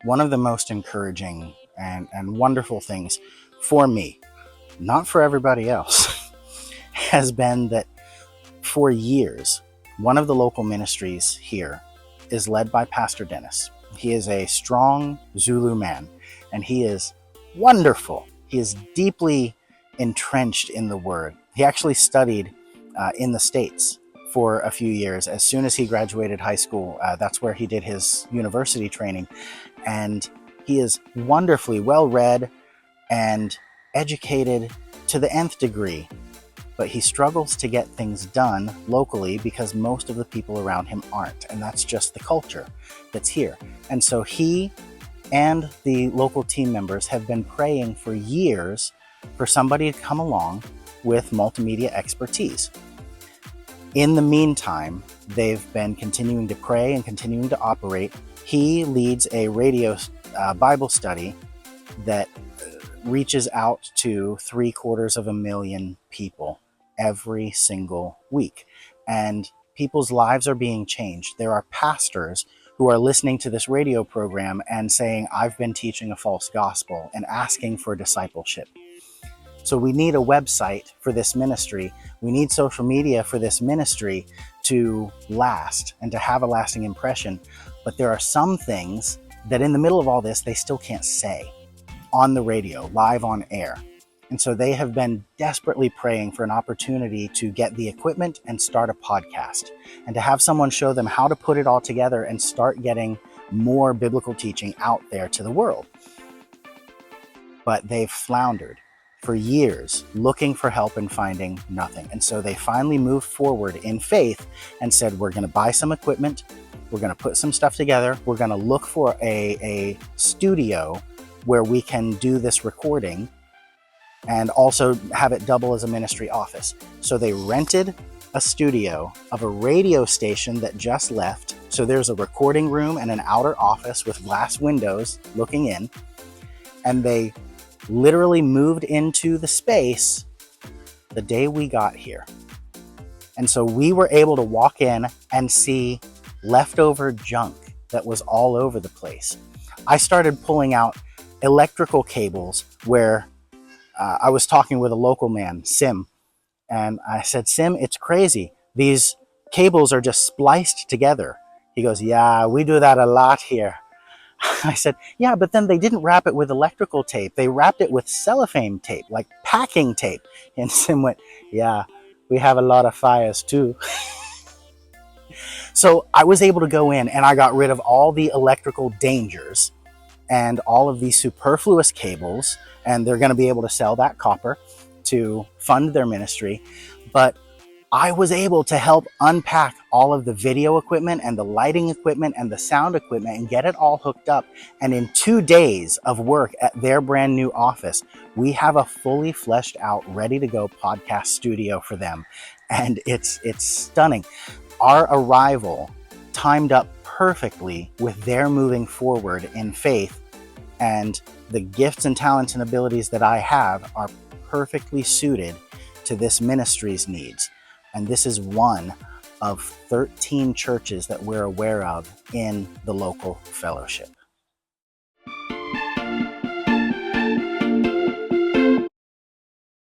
One of the most encouraging and wonderful things for me, not for everybody else, has been that for years, one of the local ministries here is led by Pastor Dennis. He is a strong Zulu man, and he is wonderful. He is deeply entrenched in the Word. He actually studied in the States for a few years. As soon as he graduated high school, that's where he did his university training. And he is wonderfully well-read and educated to the nth degree. But he struggles to get things done locally because most of the people around him aren't. And that's just the culture that's here. And so he and the local team members have been praying for years for somebody to come along with multimedia expertise. In the meantime, they've been continuing to pray and continuing to operate. He leads a radio Bible study that reaches out to 750,000 people every single week. And people's lives are being changed. There are pastors who are listening to this radio program and saying, I've been teaching a false gospel, and asking for discipleship. So we need a website for this ministry. We need social media for this ministry to last and to have a lasting impression. But there are some things that in the middle of all this, they still can't say on the radio, live on air. And so they have been desperately praying for an opportunity to get the equipment and start a podcast, and to have someone show them how to put it all together and start getting more biblical teaching out there to the world. But they've floundered for years looking for help and finding nothing. And so they finally moved forward in faith and said, we're going to buy some equipment. We're going to put some stuff together. We're going to look for a studio where we can do this recording and also have it double as a ministry office. So they rented a studio of a radio station that just left. So there's a recording room and an outer office with glass windows looking in. And they literally moved into the space the day we got here. And so we were able to walk in and see leftover junk that was all over the place. I started pulling out electrical cables where I was talking with a local man, Sim, and I said, Sim, it's crazy. These cables are just spliced together. He goes, yeah, we do that a lot here. I said, yeah, but then they didn't wrap it with electrical tape. They wrapped it with cellophane tape, like packing tape. And Sim went, yeah, we have a lot of fires too. So I was able to go in and I got rid of all the electrical dangers and all of these superfluous cables, and they're going to be able to sell that copper to fund their ministry. But I was able to help unpack all of the video equipment and the lighting equipment and the sound equipment and get it all hooked up. And in 2 days of work at their brand new office, we have a fully fleshed out, ready to go podcast studio for them. And it's stunning. Our arrival timed up perfectly with their moving forward in faith, and the gifts and talents and abilities that I have are perfectly suited to this ministry's needs. And this is one of 13 churches that we're aware of in the local fellowship.